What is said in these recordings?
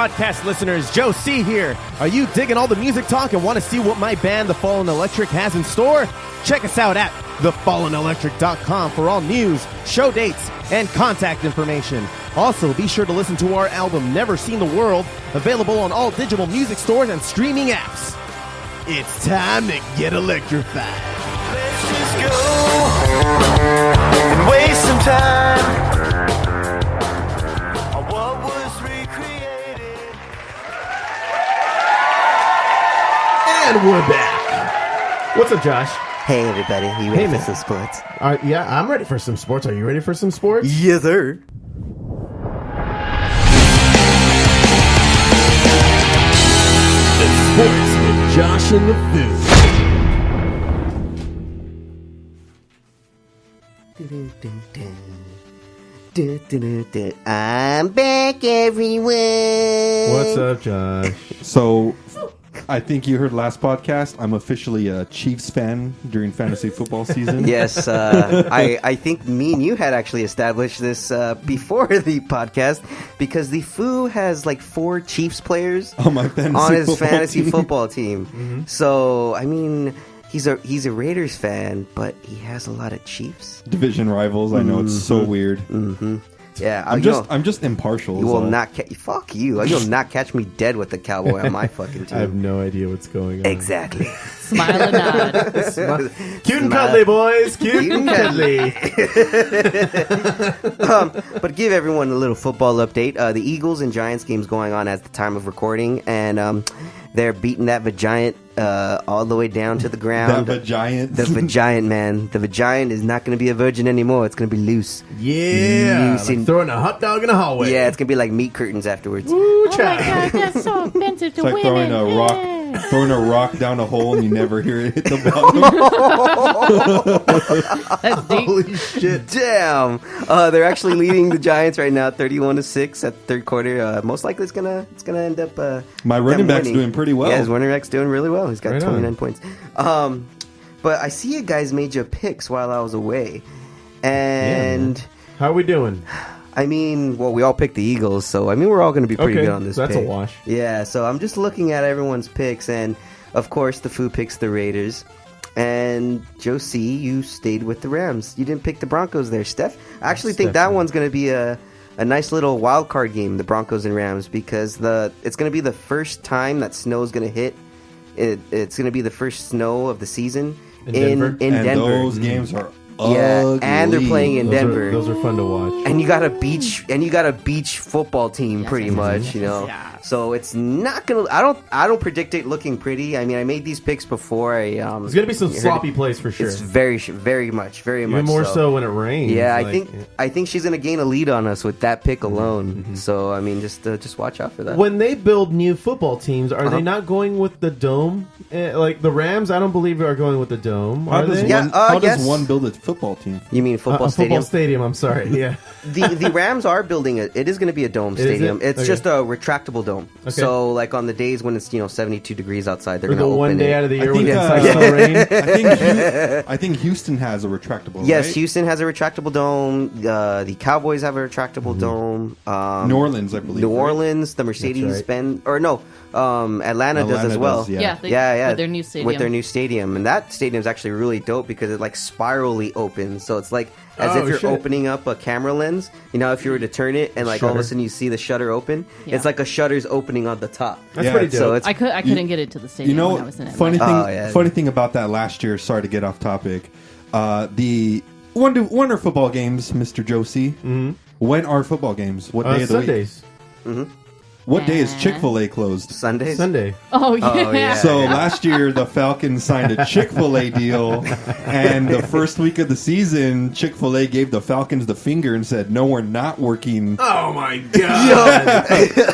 podcast listeners, Joe C here. Are you digging all the music talk and want to see what my band, The Fallen Electric, has in store? Check us out at thefallenelectric.com for all news, show dates, and contact information. Also, be sure to listen to our album, Never Seen the World, available on all digital music stores and streaming apps. It's time to get electrified. Let's just go and waste some time on what was recreated. And we're back. What's up, Josh? Hey everybody, you ready for some sports? Yeah, I'm ready for some sports. Are you ready for some sports? Yes, sir. Sports with Josh and the Foos. I'm back, everyone. What's up, Josh? So, I think you heard last podcast. I'm officially a Chiefs fan during fantasy football season. Yes, I think me and you had actually established this before the podcast because the Foo has like 4 Chiefs players on his fantasy football team. Mm-hmm. So, I mean, he's a Raiders fan, but he has a lot of Chiefs division rivals. I know it's so weird. Mm-hmm. Yeah, I'm just impartial. You will not fuck you. You'll not catch me dead with the Cowboy on my fucking team. I have no idea what's going on. Exactly. Smile and nod. Cute and cuddly, boys. Cute and cuddly. But give everyone a little football update. The Eagles and Giants game's going on at the time of recording, and they're beating that Vagiant all the way down to the ground. The Vagiant, man. The Vagiant is not going to be a virgin anymore. It's going to be loose. Yeah. Loose like throwing a hot dog in a hallway. Yeah, it's going to be like meat curtains afterwards. Ooh, Oh my god, that's so offensive to It's like women. throwing a rock down a hole and you never hear it hit the bottom. That's deep. Holy shit. Damn. They're actually leading the Giants right now 31-6 at the third quarter. Most likely it's gonna end up My running back's winning. doing pretty well. Yeah, his running back's doing really well. He's got Right 29 on. points. But I see you guys made your picks while I was away. And How are we doing? I mean, well, we all picked the Eagles, so I mean we're all going to be pretty Okay, good on this that's pick. a wash. Yeah, so I'm just looking at everyone's picks, and of course the Foo picks the Raiders. And Joe C, you stayed with the Rams. You didn't pick the Broncos there, Steph. I actually think that one's going to be a nice little wild card game, the Broncos and Rams, because it's going to be the first time that snow is going to hit. It's going to be the first snow of the season in Denver. And those games are ugly. Yeah, and they're playing in Denver. Those are fun to watch. And you got a beach football team, pretty much, you know. Yeah. So it's not gonna. I don't predict it looking pretty. I mean, I made these picks before. There's gonna be some sloppy plays for sure. It's very much. Even more so when it rains. Yeah, like, I think she's gonna gain a lead on us with that pick alone. So I mean, just watch out for that. When they build new football teams, are they not going with the dome? Like the Rams, I don't believe are going with the dome. How Are does they? Yeah, does one build a football team? You mean football stadium? Football stadium. I'm sorry. Yeah. The Rams are building it. It is going to be a dome stadium. it? It's Okay. just a retractable dome. Okay. So like on the days when it's 72 degrees outside, they're For going to the open one day it. out of the year I when think, it's no rain. I think Houston has a retractable. Yes, right? Houston has a retractable dome. The Cowboys have a retractable dome. New Orleans, I believe. New right? Orleans, the Mercedes-Benz, or no, Atlanta does as Atlanta well. does, Yeah, Yeah. with their new stadium. With their new stadium, and that stadium is actually really dope because it like spirally opens. So it's like as if you're shit. opening up a camera lens. You know, if you were to turn it and like all of a Shutter. sudden you see the shutter open, Yeah. it's like a shutter's opening on the top. That's Yeah, pretty dope. So it's I couldn't get into the stadium You know, when I was in it. funny thing. Oh, yeah. Funny thing about that last year. Sorry to get off topic. The Wonder Football games, Mr. Josie. Mm-hmm. When are football games? What day of the week? Sundays. What day is Chick-fil-A closed? Sundays. Sunday. Oh yeah. yeah. So last year, the Falcons signed a Chick-fil-A deal, and the first week of the season, Chick-fil-A gave the Falcons the finger and said, "No, we're not working." Oh my god.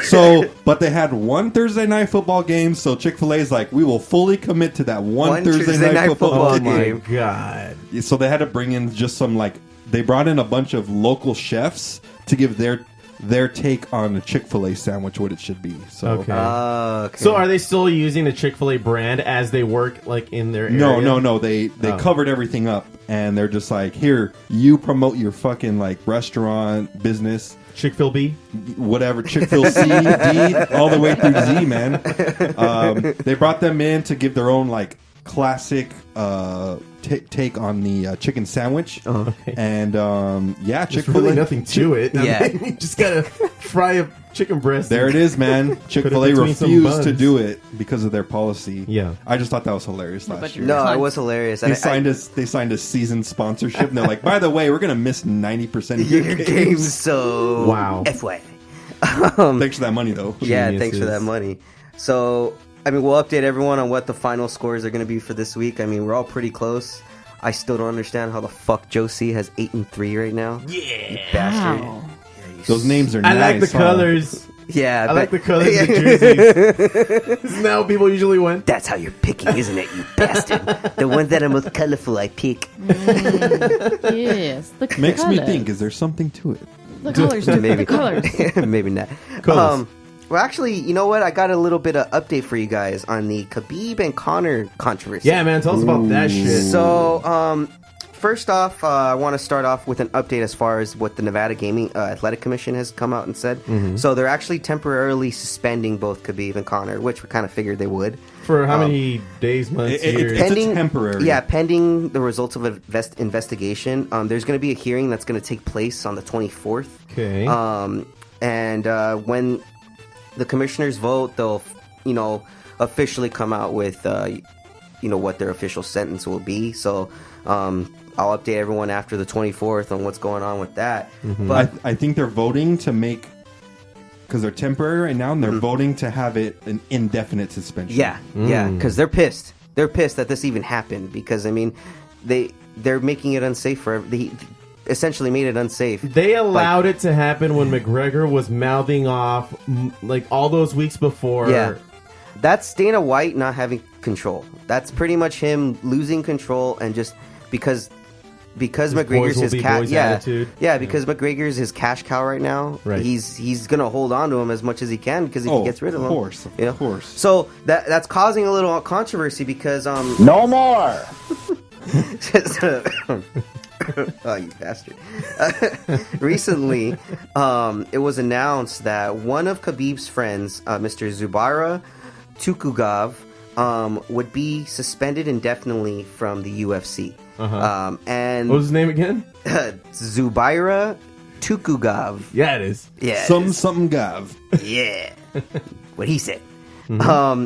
So, but they had one Thursday night football game, so Chick-fil-A is like, "We will fully commit to that one Thursday night football Oh game." my game. god. So they had to bring in just some they brought in a bunch of local chefs to give their take on a Chick-fil-A sandwich, what it should be. So Okay. Okay. So are they still using the Chick-fil-A brand as they work like in their area? no, they covered everything up and they're just like, here, you promote your fucking like restaurant business. Chick-fil-B? Whatever, Chick-fil C, D, all the way through Z, man. They brought them in to give their own like classic take on the chicken sandwich. Okay. And yeah, There's Chick-fil-A. really nothing to it. Yeah. I mean, you just gotta fry a chicken breast. There it is, man. Chick-fil-A between some refused to buns. do it because of their policy. Yeah. I just thought that was hilarious What last about year. your- No, it was hilarious. They signed a season sponsorship, and they're like, by the way, we're gonna miss 90% of your your games. games. So Wow. FYI. Thanks for that money, though. Yeah, thanks for Geniuses. that money. So, I mean, we'll update everyone on what the final scores are going to be for this week. I mean, we're all pretty close. I still don't understand how the fuck Joe C has 8-3 right now. Yeah, you bastard. Wow. Those names are I nice. like the huh? colors. Yeah, I like the colors of the jerseys. Isn't that how people usually win? That's how you're picking, isn't it, you bastard? The ones that are most colorful, I pick. Yes. The Makes me colors. think, is there something to it? The colors. Maybe. The colors. Maybe not. Colors. Well, actually, you know what? I got a little bit of update for you guys on the Khabib and Conor controversy. Yeah, man, tell us about that shit. So, first off, I want to start off with an update as far as what the Nevada Gaming Athletic Commission has come out and said. So they're actually temporarily suspending both Khabib and Conor, which we kind of figured they would. For how many days, months, years? It's a temporary. Yeah, pending the results of an investigation. There's going to be a hearing that's going to take place on the 24th. Okay. And when the commissioners vote, they'll, officially come out with, what their official sentence will be. So, I'll update everyone after the 24th on what's going on with that. But I think they're voting to make, because they're temporary right now, and they're voting to have it an indefinite suspension. yeah, because they're pissed. They're pissed that this even happened because, I mean, they're making it unsafe for they essentially made it unsafe. They allowed it to happen when McGregor was mouthing off like all those weeks before. Yeah. That's Dana White not having control. That's pretty much him losing control and just because McGregor's will his be cash boys attitude. because McGregor's his cash cow right now. Right. He's gonna hold on to him as much as he can because if he gets rid of him, Of course. So that's causing a little controversy because No more. oh, you bastard. Recently, it was announced that one of Khabib's friends, Mr. Zubaira Tukhugov, would be suspended indefinitely from the UFC. And What was his name again? Zubaira Tukhugov. Yeah, it is. Yeah. Something Gav. Yeah. What he said.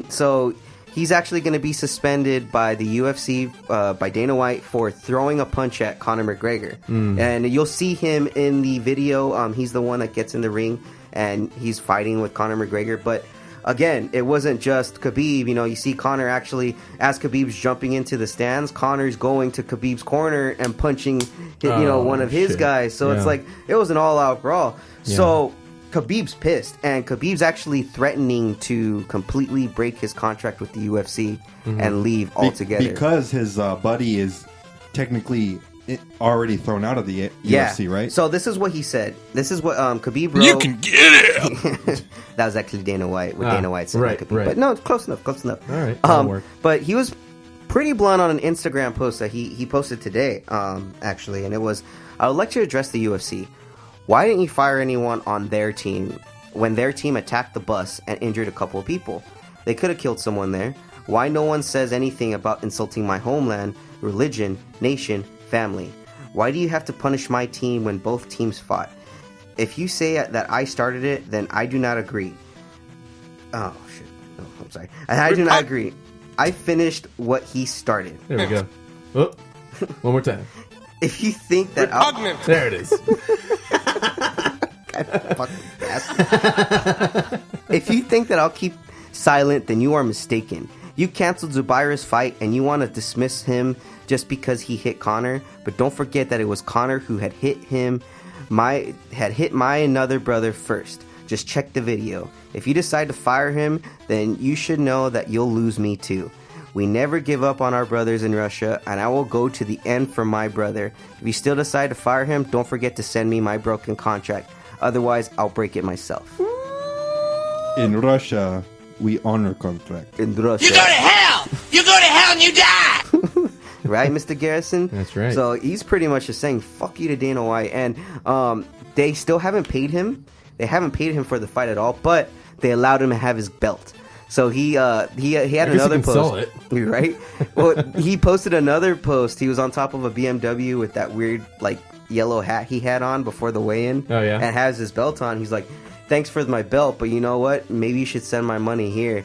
So he's actually going to be suspended by the UFC, by Dana White, for throwing a punch at Conor McGregor. And you'll see him in the video. He's the one that gets in the ring and he's fighting with Conor McGregor. But again, it wasn't just Khabib. You see Conor actually, as Khabib's jumping into the stands, Conor's going to Khabib's corner and punching, one of his shit. guys. So it's Yeah. like, it was an all-out brawl. Yeah. So Khabib's pissed, and Khabib's actually threatening to completely break his contract with the UFC and leave altogether. Because his buddy is technically already thrown out of the UFC, right? So this is what he said. This is what Khabib wrote. You can get it. That was actually Dana White. What Dana White said right, about Khabib. right. But no, it's close enough. Close enough. All right, that'll work. But he was pretty blunt on an Instagram post that he posted today, actually, and it was, I would like to address the UFC. Why didn't you fire anyone on their team when their team attacked the bus and injured a couple of people? They could have killed someone there. Why no one says anything about insulting my homeland, religion, nation, family? Why do you have to punish my team when both teams fought? If you say that I started it, then I do not agree. Oh, shit. Oh, I'm sorry. I do not agree. I finised what he started. There we go. Oh, one more time. If you think that There it is. fucking bastard. If you think that I'll keep silent, then you are mistaken. You canceled Zubaira's fight and you want to dismiss him just because he hit Conor, but don't forget that it was Conor who had hit my another brother first. Just check the video. If you decide to fire him, then you should know that you'll lose me too. We never give up on our brothers in Russia, and I will go to the end for my brother. If you still decide to fire him, don't forget to send me my broken contract. Otherwise, I'll break it myself. In Russia, we honor contract. In Russia. You go to hell! You go to hell and you die! right, Mr. Garrison? That's right. So he's pretty much just saying fuck you to Dana White, and they still haven't paid him. They haven't paid him for the fight at all, but they allowed him to have his belt. So he had another can post, sell it. right? Well, he posted another post. He was on top of a BMW with that weird like yellow hat he had on before the weigh-in. Oh, yeah? And has his belt on. He's like, thanks for my belt, but you know what? Maybe you should send my money here.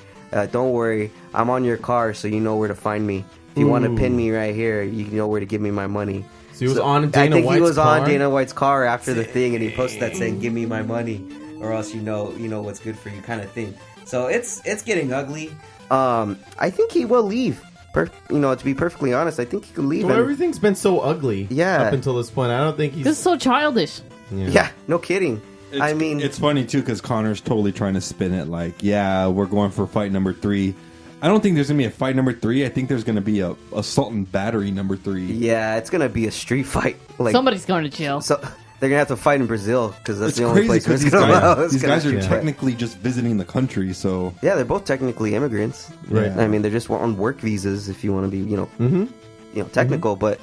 Don't worry, I'm on your car, so you know where to find me. If you want to pin me right here, you know where to give me my money. So he was on Dana I think White's he was car? on Dana White's car after the thing, and he posted that saying, "Give me my money, or else you know what's good for you," kind of thing. So it's getting ugly. I think he will leave. To be perfectly honest, I think he could leave. Well, and- everything's been so ugly Yeah. up until this point. I don't think he's... This is so childish. yeah, no kidding. I mean, it's funny too because Connor's totally trying to spin it like, yeah, we're going for fight number 3. I don't think there's gonna be a fight number 3. I think there's gonna be a assault and battery number 3. yeah, it's gonna be a street fight. Like Somebody's going to jail. so. They're gonna have to fight in Brazil because that's It's the only crazy place where because it's gonna allow. It's these gonna guys are street fight. technically just visiting the country, so Yeah, they're both technically immigrants. Right. I mean, they're just on work visas if you want to be, technical. But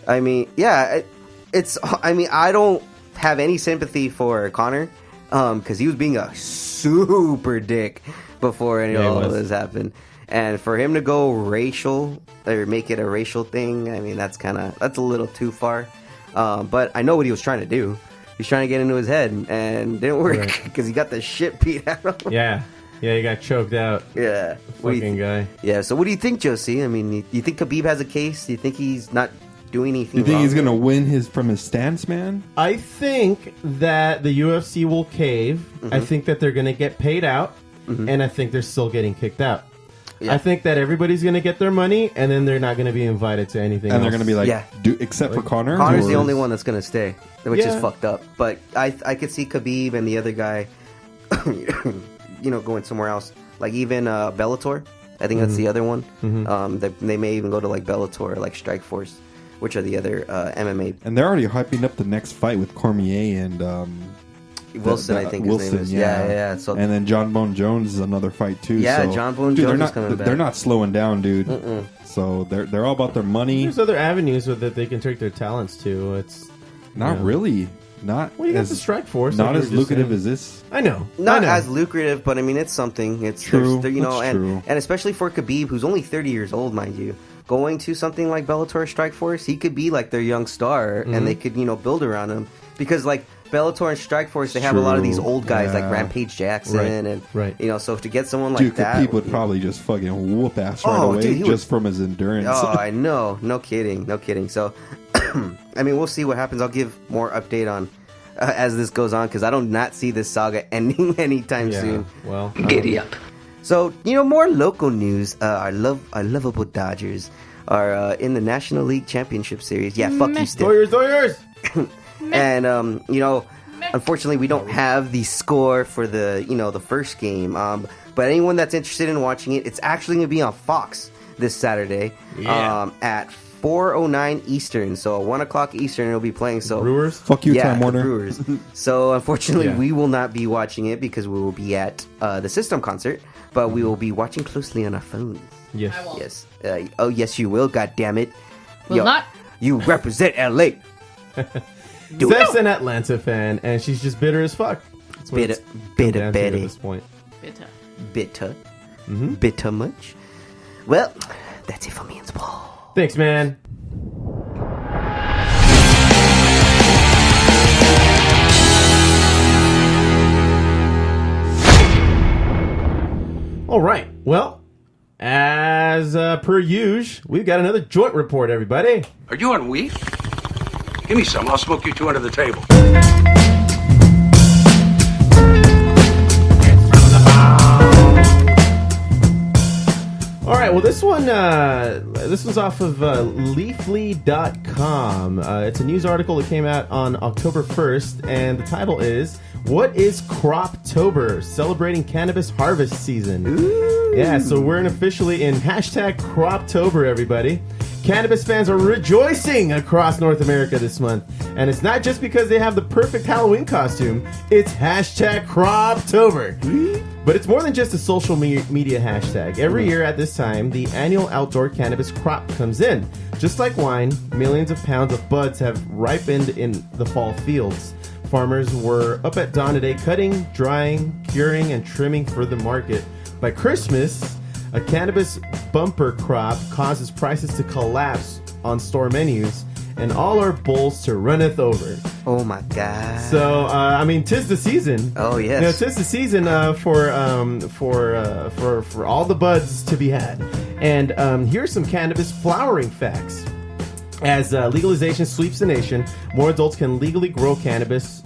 I mean, yeah, it's. I mean, I don't have any sympathy for Connor because he was being a super dick before any Yeah, he of all was. this happened, and for him to go racial or make it a racial thing, I mean, that's a little too far. But I know what he was trying to do. He's trying to get into his head, and it didn't work Right. because he got the shit beat out of him. Yeah, he got choked out. Yeah. What do you Fucking guy. Yeah, so what do you think, Josie? I mean, you think Khabib has a case? Do you think he's not doing anything you think wrong? he's gonna win from his stance, man? I think that the UFC will cave. Mm-hmm. I think that they're going to get paid out, and I think they're still getting kicked out. Yeah. I think that everybody's going to get their money, and then they're not going to be invited to anything And else. they're gonna be like, Yeah. except for Connor. Connor's or- the only one that's going to stay, which is Yeah. fucked up. But I could see Khabib and the other guy, going somewhere else. Like even Bellator. I think that's the other one. They may even go to like Bellator or like Strikeforce, which are the other MMA. And they're already hyping up the next fight with Cormier and Wilson, I think his name is. Yeah. So and then John Bone Jones is another fight too. Yeah, so, John Bone dude, Jones they're is not, coming back. They're not slowing down, dude. So they're all about their money. There's other avenues that they can take their talents to. It's Not really. Not well, you got as the Strike Force. not like as we were just lucrative saying. as this. I know. not I know. as lucrative, but I mean it's something. It's True. there's- That's and true. and especially for Khabib, who's only 30 years old, mind you, going to something like Bellator or Strikeforce, he could be like their young star, and they could build around him because like Bellator and Strikeforce, they have a lot of these True. old guys like Yeah. Rampage Jackson, Right. and Right. so to get someone like Dude, that, Khabib would probably just fucking whoop ass right Oh, away dude, he would- just from his endurance. Oh, I know. No kidding. So, I mean, we'll see what happens. I'll give more update on as this goes on because I do not see this saga ending anytime Yeah. soon. Well, Giddy up. So, more local news. Our lovable Dodgers are in the National League Championship Series. Yeah, fuck you, Steph. Doyers. And unfortunately, we don't have the score for the first game. But anyone that's interested in watching it, it's actually going to be on Fox this Saturday. Yeah. At 4:09 Eastern, so 1:00 Eastern it'll be playing. So Brewers. Fuck you, yeah, Time the Warner. Brewers. So unfortunately, Yeah. we will not be watching it because we will be at the System concert, but we will be watching closely on our phones. Yes. Yes. Oh yes, you will. God damn it. Will not. You represent LA. Do it. Steph's an Atlanta fan, and she's just bitter as fuck. That's what Bitter- it's come bitter down to at Betty. this point. Bitter. Bitter. Mm-hmm. Bitter much? Well, that's it for me and Paul. Thanks, man. All right. Well, as per usual, we've got another joint report, everybody. Are you on weed? Give me some. I'll smoke you two under the table. All right, well, this one's off of Leafly.com. It's a news article that came out on October 1st, and the title is, What is Croptober? Celebrating Cannabis Harvest Season. Yeah, so we're officially in hashtag Croptober, everybody. Cannabis fans are rejoicing across North America this month. And it's not just because they have the perfect Halloween costume. It's hashtag croptober. But it's more than just a social media hashtag. Every year at this time, the annual outdoor cannabis crop comes in. Just like wine, millions of pounds of buds have ripened in the fall fields. Farmers were up at dawn today cutting, drying, curing, and trimming for the market. By Christmas, a cannabis bumper crop causes prices to collapse on store menus and all our bowls to runneth over. Oh my God. So, tis the season. Oh, yes. You know, tis the season for all the buds to be had. And here's some cannabis flowering facts. As legalization sweeps the nation, more adults can legally grow cannabis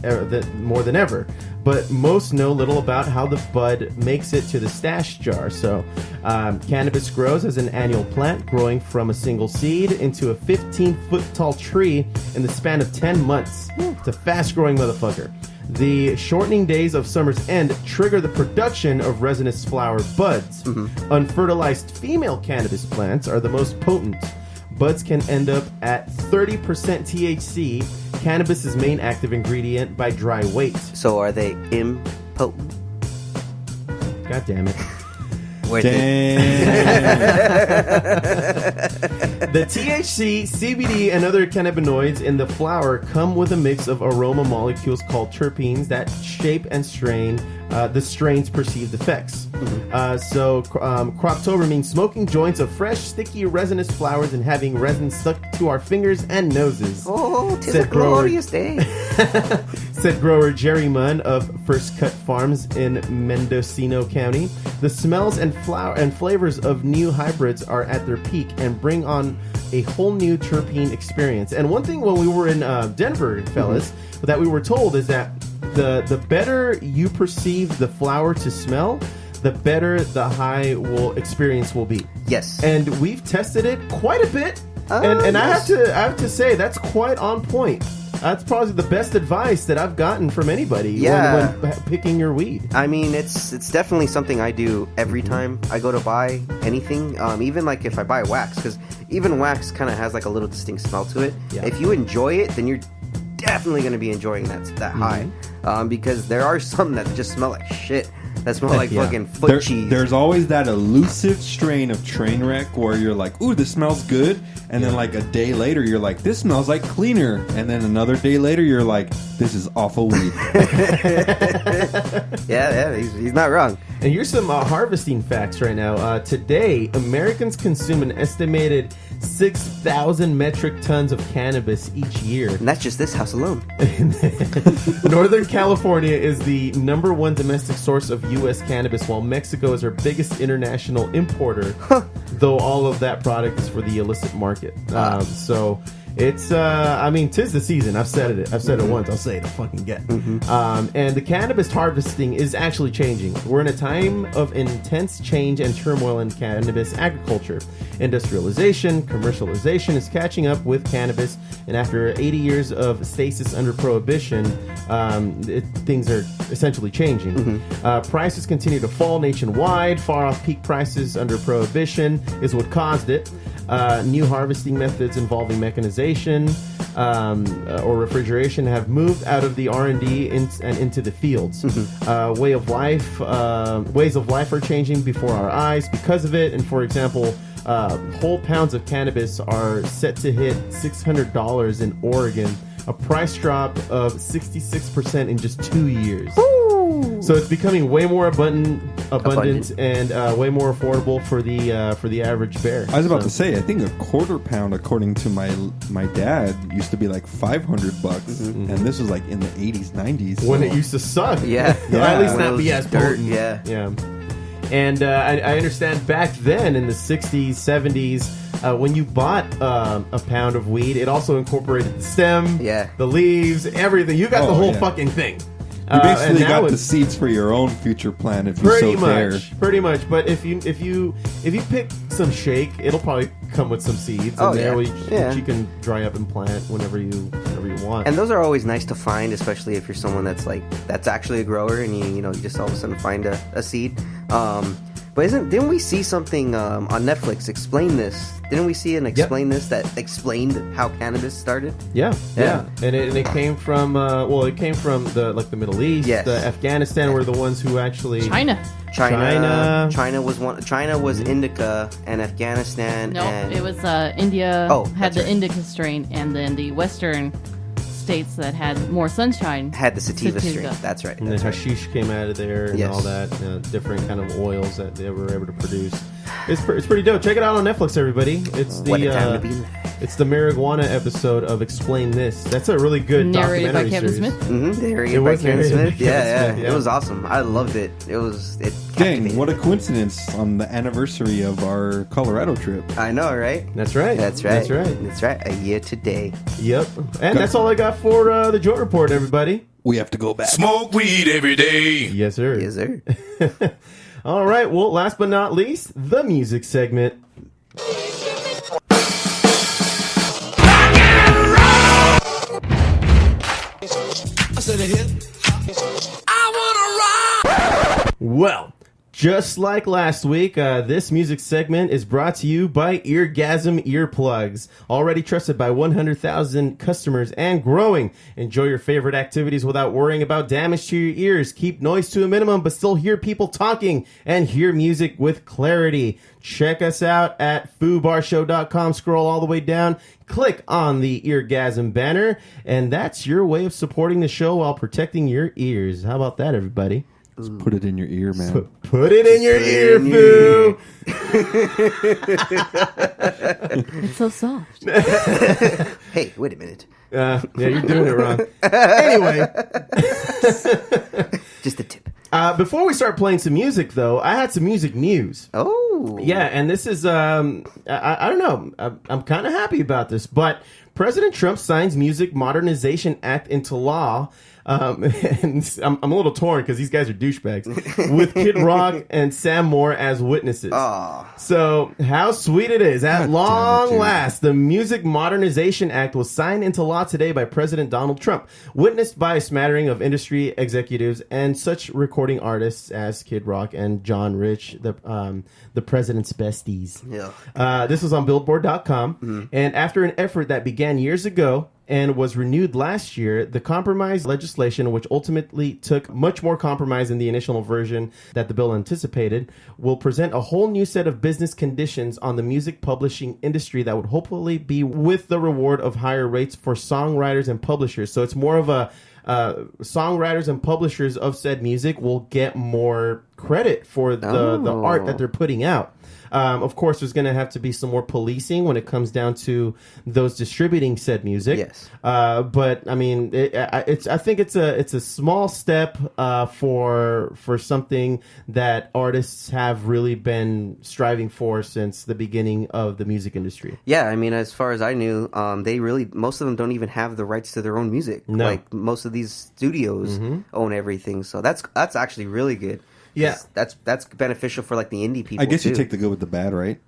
more than ever. But most know little about how the bud makes it to the stash jar. So, cannabis grows as an annual plant, growing from a single seed into a 15-foot tall tree in the span of 10 months. It's a fast-growing motherfucker. The shortening days of summer's end trigger the production of resinous flower buds. Unfertilized female cannabis plants are the most potent. Buds can end up at 30% THC, cannabis's main active ingredient, by dry weight. So are they impotent? God damn it. The THC, CBD, and other cannabinoids in the flower come with a mix of aroma molecules called terpenes that shape and strain the strain's perceived effects. Croptober means smoking joints of fresh, sticky, resinous flowers and having resin stuck to our fingers and noses. Oh, 'tis a glorious day. Said grower Jerry Munn of First Cut Farms in Mendocino County. The smells and flavors of new hybrids are at their peak and bring on a whole new terpene experience. And one thing when we were in Denver, fellas, that we were told is that the better you perceive the flower to smell, the better the high experience will be. Yes. And we've tested it quite a bit. And yes. I have to say that's quite on point. That's probably the best advice that I've gotten from anybody when picking your weed. I mean, it's definitely something I do every time I go to buy anything. Even like if I buy wax, because even wax kind of has like a little distinct smell to it. Yeah. If you enjoy it, then you're definitely going to be enjoying that high. Because there are some that just smell like shit. That smell like fucking foot cheese. There's always that elusive strain of train wreck where you're like, ooh, this smells good. And then like a day later, you're like, this smells like cleaner. And then another day later, you're like, this is awful weed. yeah, he's not wrong. And here's some harvesting facts right now. Today, Americans consume an estimated 6,000 metric tons of cannabis each year. And that's just this house alone. Northern California is the #1 domestic source of U.S. cannabis, while Mexico is our biggest international importer, though all of that product is for the illicit market. So it's, tis the season. I've said it once. I'll say it fucking again. And the cannabis harvesting is actually changing. We're in a time of intense change and turmoil in cannabis agriculture. Industrialization, commercialization is catching up with cannabis, and after 80 years of stasis under prohibition, things are essentially changing. Prices continue to fall nationwide. Far off peak prices under prohibition is what caused it. New harvesting methods involving mechanization or refrigeration have moved out of the R&D and into the fields. Ways of life are changing before our eyes because of it. And for example, whole pounds of cannabis are set to hit $600 in Oregon, a price drop of 66% in just 2 years. So it's becoming way more abundant and way more affordable for the average bear. I was about to say, I think a quarter pound, according to my dad, used to be like $500, and this was like in the 80s, 90s. When it used to suck. Yeah. Or at least When it not be was as dirt, potent. yeah. And I understand back then in the 60s, 70s, when you bought a pound of weed, it also incorporated the stem, the leaves, everything. You got the whole fucking thing. You basically got the seeds for your own future plan if you so dare. Pretty much. But if you pick some shake, it'll probably come with some seeds in there, which you can dry up and plant whenever you want. And those are always nice to find, especially if you're someone that's actually a grower and you just all of a sudden find a seed. But But didn't we see something on Netflix? Explain this. Didn't we see an Explain This that explained how cannabis started? Yeah. And it came from it came from the Middle East. Yes. The Afghanistan were the ones who actually China was indica, and Afghanistan. No, and it was India had that's the right. indica strain, and then the Western states that had more sunshine had the sativa strain. That's right. and the That's right. hashish came out of there and Yes. all that different kind of oils that they were able to produce. It's pretty dope. Check it out on Netflix, everybody. It's What a time to be the alive. it's the marijuana episode of Explain This. That's a really good narrated by documentary Kevin series. Smith. Narrated It by was Kevin narrated by Smith. Kevin Yeah, Smith, It was awesome. I loved it. It Dang, captivated. what a coincidence on the anniversary of our Colorado trip. I know, right? That's right. That's right. That's right. That's right. A year today. Yep. And that's all I got for the Joint Report, everybody. We have to go back. Smoke weed every day. Yes, sir. Yes, sir. All right. Well, last but not least, the music segment. Well, just like last week, this music segment is brought to you by Eargasm Earplugs. Already trusted by 100,000 customers and growing. Enjoy your favorite activities without worrying about damage to your ears. Keep noise to a minimum, but still hear people talking and hear music with clarity. Check us out at foobarshow.com. Scroll all the way down. Click on the Eargasm banner, and that's your way of supporting the show while protecting your ears. How about that, everybody? Just put it in your ear, man. Put it in your ear, in your Foo. It's so soft. Hey, wait a minute. Yeah, you're doing it wrong. Anyway, Just a tip. before we start playing some music, though, I had some music news. Oh. Yeah, and this is, I don't know, I'm kind of happy about this, but President Trump signs Music Modernization Act into law. And I'm a little torn because these guys are douchebags with Kid Rock and Sam Moore as witnesses. Aw. So how sweet it is. At God long damn it, dude. last, the Music Modernization Act was signed into law today by President Donald Trump, witnessed by a smattering of industry executives and such recording artists as Kid Rock and John Rich, the president's besties. Yeah. This was on Billboard.com. And after an effort that began years ago and was renewed last year, the compromise legislation, which ultimately took much more compromise than the initial version that the bill anticipated, will present a whole new set of business conditions on the music publishing industry that would hopefully be with the reward of higher rates for songwriters and publishers. So it's more of a songwriters and publishers of said music will get more credit for the art that they're putting out. Of course, there's going to have to be some more policing when it comes down to those distributing said music. Yes. But I mean, I think it's a small step for something that artists have really been striving for since the beginning of the music industry. Yeah, I mean, as far as I knew, most of them don't even have the rights to their own music. No. Like, most of these studios own everything. So that's actually really good. Yeah. That's beneficial for, like, the indie people, I guess you too. take the good with the bad, right?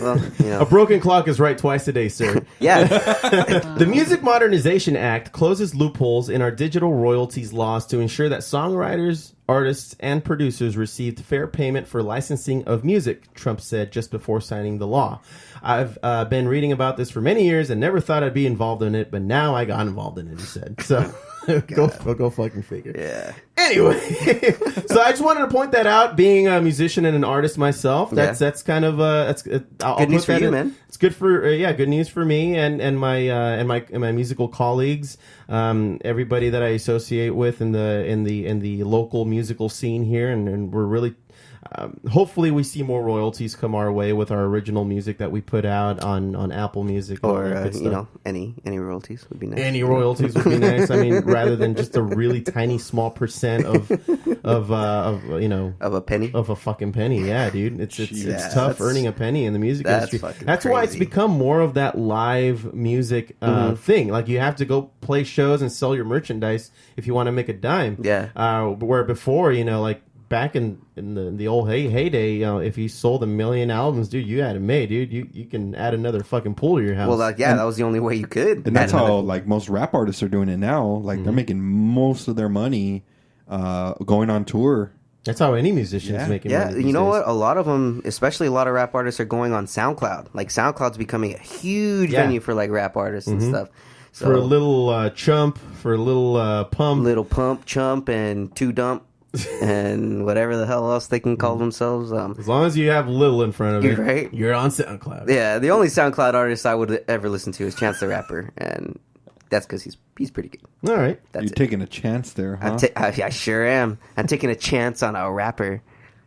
Well, you know. A broken clock is right twice a day, sir. Yeah. The Music Modernization Act closes loopholes in our digital royalties laws to ensure that songwriters, artists, and producers received fair payment for licensing of music, Trump said just before signing the law. I've been reading about this for many years and never thought I'd be involved in it, but now I got involved in it, he said. So go fucking figure. Yeah. Anyway, so I just wanted to point that out. Being a musician and an artist myself, that's kind of I'll Good news put for that you, in. man. It's good for good news for me and my musical colleagues, everybody that I associate with in the local musical scene here, and we're really. Hopefully we see more royalties come our way with our original music that we put out on Apple Music and all that Or, good stuff. any royalties would be nice. Any royalties would be nice. I mean, rather than just a really tiny small percent of Of a penny. of a fucking penny. Yeah, dude, it's Yeah, tough that's- earning a penny in the music that's industry. fucking That's why it's crazy. become more of that live music thing. Like you have to go play shows and sell your merchandise if you want to make a dime. Yeah. Where before, like back in the old heyday, if you sold 1 million albums, dude, you had it made, dude. You can add another fucking pool to your house. Well, that was the only way you could. And that's Add how another- like most rap artists are doing it now. Like they're making most of their money going on tour. That's how any musician's making Yeah, money these you know days. what? A lot of them, especially a lot of rap artists, are going on SoundCloud. Like SoundCloud's becoming a huge venue for like rap artists and stuff. So, For a little chump, for a little pump. little pump, chump, and two dump, and whatever the hell else they can call themselves. As long as you have little in front of it, Right. you're on SoundCloud. Yeah, the only SoundCloud artist I would ever listen to is Chance the Rapper, and that's because he's pretty good. All right. That's You're it. taking a chance there, huh? I sure am. I'm taking a chance on a rapper.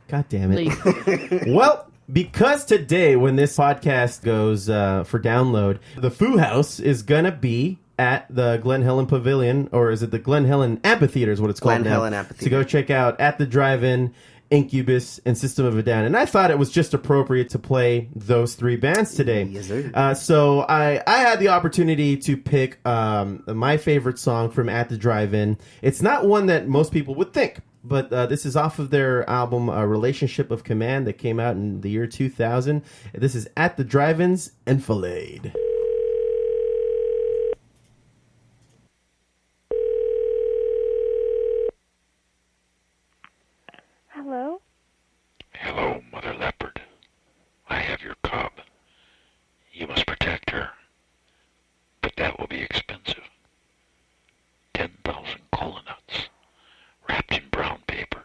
God damn it. Like, Well, because today, when this podcast goes for download, the Foo House is going to be at the Glen Helen Pavilion, or is it the Glen Helen Amphitheater is what it's called Glen now. Helen Amphitheater. To go check out At the Drive-In, Incubus, and System of a Down. And I thought it was just appropriate to play those three bands today. Yes, sir. So I had the opportunity to pick my favorite song from At the Drive-In. It's not one that most people would think, but this is off of their album Relationship of Command that came out in the year 2000. This is At the Drive-In's Enfilade. Hello? Hello, Mother Leopard. I have your cub. You must protect her. But that will be expensive. 10,000 cola nuts, wrapped in brown paper.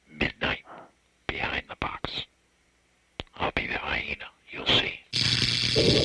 Midnight, behind the box. I'll be the hyena, you'll see.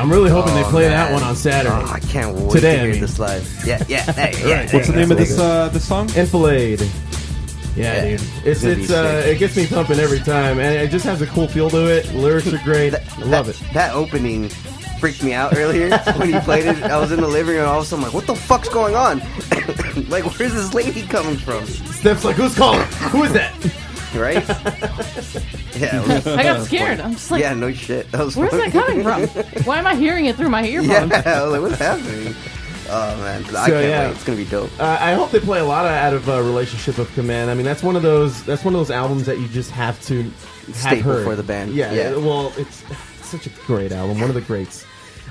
I'm really hoping they play that one on Saturday. Oh, I can't wait Today, to I hear mean. this live. Yeah. Hey, What's the name of this song? Enfilade. Yeah, dude. It's gonna be sick. it gets me pumping every time, and it just has a cool feel to it. Lyrics are great. I love it. That opening freaked me out earlier when you played it. I was in the living room and all of a sudden I'm like, what the fuck's going on? Like, where's this lady coming from? Steph's like, who's calling? Who is that? Right? Yeah. I got scared. I'm just like, Yeah, no shit. That was where's that coming from? Why am I hearing it through my earphones? Yeah, I was like, what's happening? Oh man, I can't yeah. wait. It's gonna be dope. I hope they play a lot out of Relationship of Command. I mean, that's one of those albums that you just have to have Staple heard for the band. Yeah, Yeah. well, it's such a great album, one of the greats.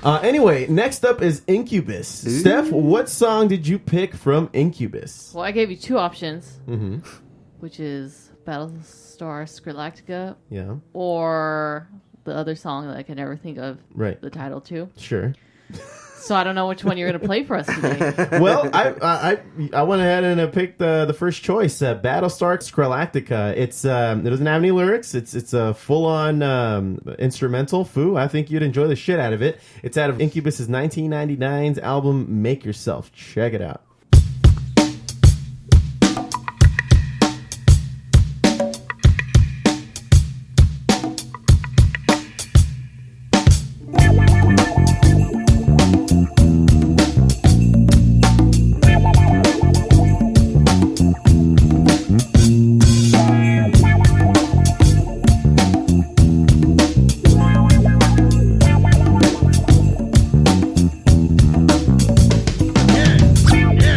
Anyway, next up is Incubus. Ooh. Steph, what song did you pick from Incubus? Well, I gave you two options, Mm-hmm. which is Battlestar Scratachtica Yeah, or the other song that I can never think of right. the title to. Sure. So I don't know which one you're going to play for us today. Well, I went ahead and picked the first choice, Battlestar Scratachtica. It doesn't have any lyrics. It's a full on instrumental. Foo, I think you'd enjoy the shit out of it. It's out of Incubus's 1999's album Make Yourself. Check it out. Yeah.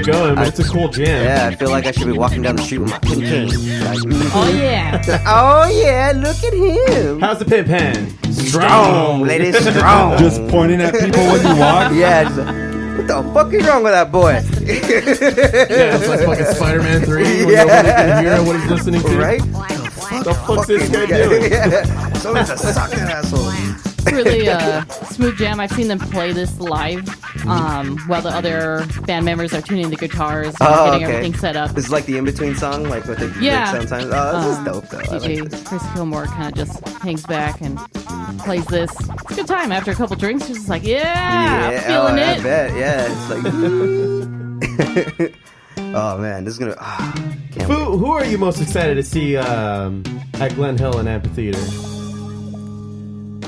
it going, but it's a cool jam. Yeah, I feel like I should be walking down the street with my pin pan. Like, Oh yeah. oh yeah, look at him. How's the pin pan? Strong, lady, strong. Just pointing at people when you walk. Yeah. Just, what the fuck is wrong with that boy? Yeah, it's like fucking Spider-Man 3 when Yeah. nobody can hear what he's listening to. Right? What the fuck's this guy doing? Yeah. Someone's a sucking asshole. It's really a smooth jam. I've seen them play this live while the other band members are tuning the guitars and getting everything set up. This is like the in-between song, like what they Yeah. sometimes. Oh, this is dope though. I DJ like this. Chris Gilmore kind of just hangs back and plays this. It's a good time. After a couple drinks, just like, I'm feeling I it. bet. Yeah, it's like. Oh man, this is gonna. Can't wait. Who are you most excited to see at Glen Hill and Amphitheater?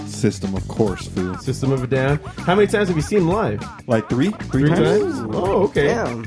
System, of course, Foos. System of a Down. How many times have you seen them live? Like three Three times? Oh, okay. Damn.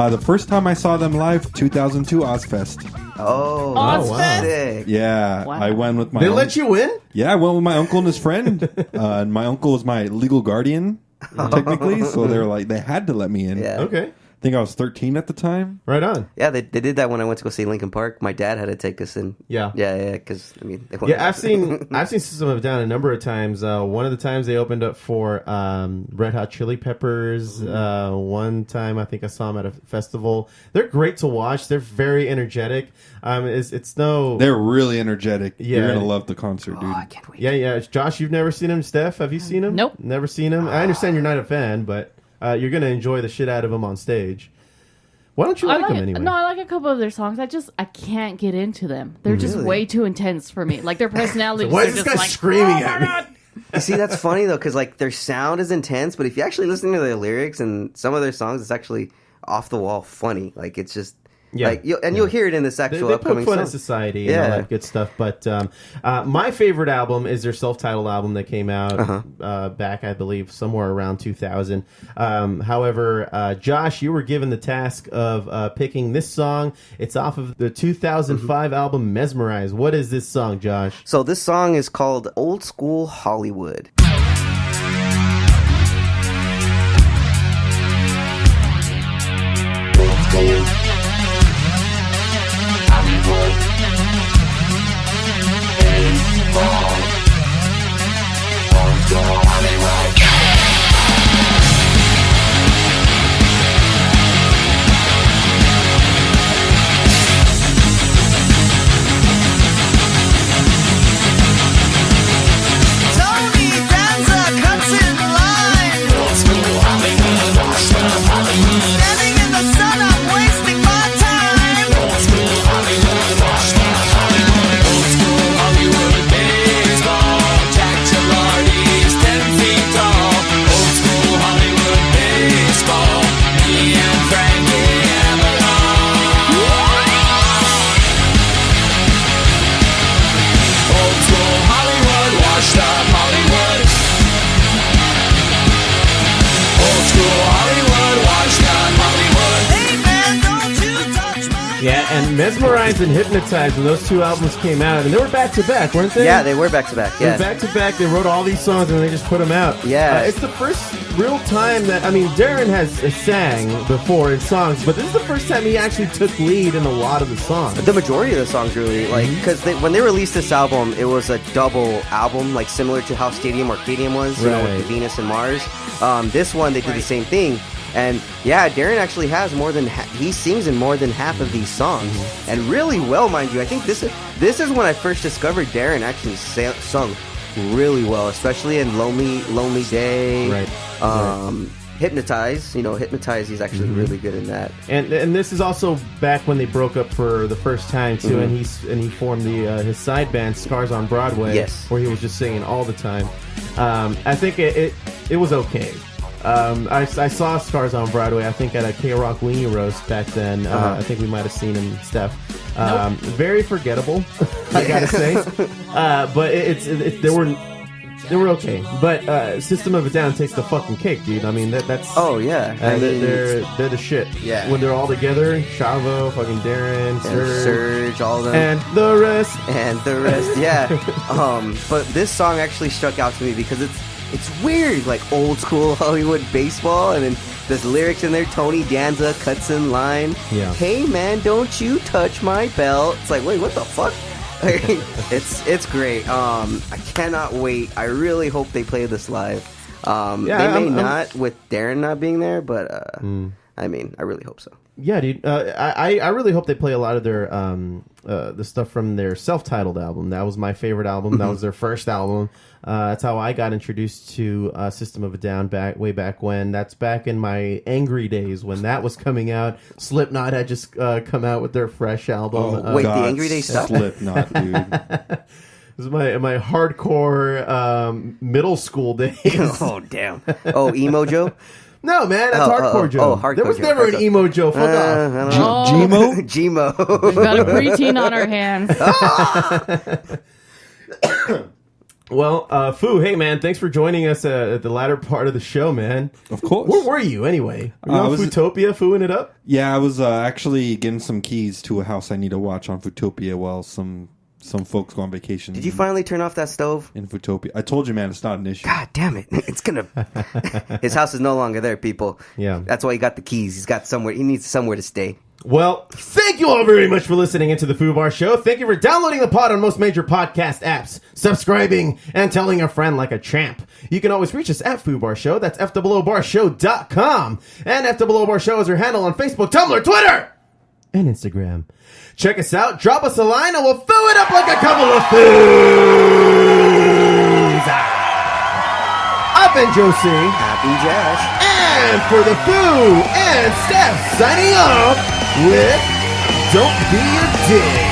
The first time I saw them live, 2002 Ozfest. Oh, Ozfest? sick. Yeah, Wow. I went with my. They let you in? Yeah, I went with my uncle and his friend. And my uncle was my legal guardian, technically. So they were like, they had to let me in. Yeah. Okay. I think I was 13 at the time. Right on. Yeah, they did that when I went to go see Linkin Park. My dad had to take us in. Yeah. Yeah, because I mean, they Yeah, I've seen System of a Down a number of times. One of the times they opened up for Red Hot Chili Peppers. One time I think I saw them at a festival. They're great to watch. They're very energetic. It's no. They're really energetic. Yeah. You're gonna love the concert, dude. Oh, I can't wait. Yeah. Josh, you've never seen him. Steph, have you seen him? Nope. Never seen him. I understand you're not a fan, but you're gonna enjoy the shit out of him on stage. Why don't you like him anyway? No, I like a couple of their songs. I can't get into them. They're just Really? way too intense for me. Like their personalities. Why are is this just guy like, screaming "Oh at my me?" God." You see, that's funny though, because like their sound is intense, but if you actually listen to their lyrics and some of their songs, it's actually off the wall funny. Like it's just like you'll hear it in this They actual poke upcoming fun at song. society and all that good stuff. But my favorite album is their self-titled album that came out back, I believe, somewhere around 2000. However, Josh, you were given the task of picking this song. It's off of the 2005 album Mesmerize. What is this song, Josh? So this song is called Old School Hollywood. Tony Danza cuts in line. Standing in the sun, I'm wasting my time. Old school Hollywood baseball. Jack Gilardi's 10 feet tall. Old school Hollywood baseball. Me and Frankie Avalon. Old school Hollywood, washed up Hollywood. Old school Hollywood, washed up Hollywood. Hey man, don't you touch my... Yeah, and Mesmerize and Hypnotize, when those two albums came out, and they were back-to-back, weren't they? Yeah, they were back to back. They were Yeah. back-to-back. They wrote all these songs, and they just put them out. Yeah. It's the first real time that, I mean, Darren has sang before in songs, but this is the first time he actually took lead in a lot of the songs. The majority of the songs really, like, because when they released this album, it was a double album, like similar to how Stadium Arcadium was, you know, with Right. the Venus and Mars. This one, they did the same thing. And yeah, Darren actually has more than he sings in more than half of these songs, and really well, mind you. I think this is when I first discovered Darren actually sung really well, especially in Lonely Day, Right. Hypnotize. You know, Hypnotize. He's actually really good in that. And this is also back when they broke up for the first time too, and he formed his side band Scars on Broadway, Yes. where he was just singing all the time. I think it was okay. I saw Scars on Broadway, I think at a K-Rock Weenie Roast back then. I think we might have seen him, Steph. Very forgettable, I gotta say. But they were okay. But System of a Down takes the fucking cake, dude. I mean, that's... Oh yeah, I mean, they're the shit. Yeah. When they're all together, Chavo, fucking Darren, and Serge, Surge, all of them. and the rest. And the rest, yeah. But this song actually struck out to me because it's weird, like old school Hollywood baseball, and then There's lyrics in there. Tony Danza cuts in line. Yeah. Hey man, don't you touch my belt. It's like, wait, what the fuck? It's great. I cannot wait. I really hope they play this live. They may not with Darren not being there, but I mean, I really hope so. Yeah, dude. I really hope they play a lot of their the stuff from their self-titled album. That was my favorite album. That was their first album. That's how I got introduced to System of a Down way back when. That's back in my angry days when that was coming out. Slipknot had just come out with their fresh album. Wait, the Angry Days stuff? Slipknot, dude. This is my hardcore middle school days. Oh, damn. Oh, Emo Joe? No, man, that's Hardcore Joe. Oh, Hardcore there was Joe. never an Emo Joe. Fuck off. Gmo? Gmo. We've got a preteen on our hands. Well, Foo, hey, man, thanks for joining us at the latter part of the show, man. Of course. Where were you, anyway? Were you on Footopia, Fooing it up? Yeah, I was actually getting some keys to a house I need to watch on Footopia while some folks go on vacation. Did you finally turn off that stove? In Footopia. I told you, man, it's not an issue. God damn it. It's gonna... His house is no longer there, people. Yeah. That's why he got the keys. He's got somewhere... He needs somewhere to stay. Well, thank you all very much for listening into the Foo Bar Show. Thank you for downloading the pod on most major podcast apps, subscribing, and telling a friend like a champ. You can always reach us at Foo Bar Show. That's FOOBarshow.com. And FOO Bar Show is our handle on Facebook, Tumblr, Twitter, and Instagram. Check us out, drop us a line, and we'll foo it up like a couple of foos. I've been Josie. Happy Josh. And for the Foo and Steph signing off with Don't Be a Dick.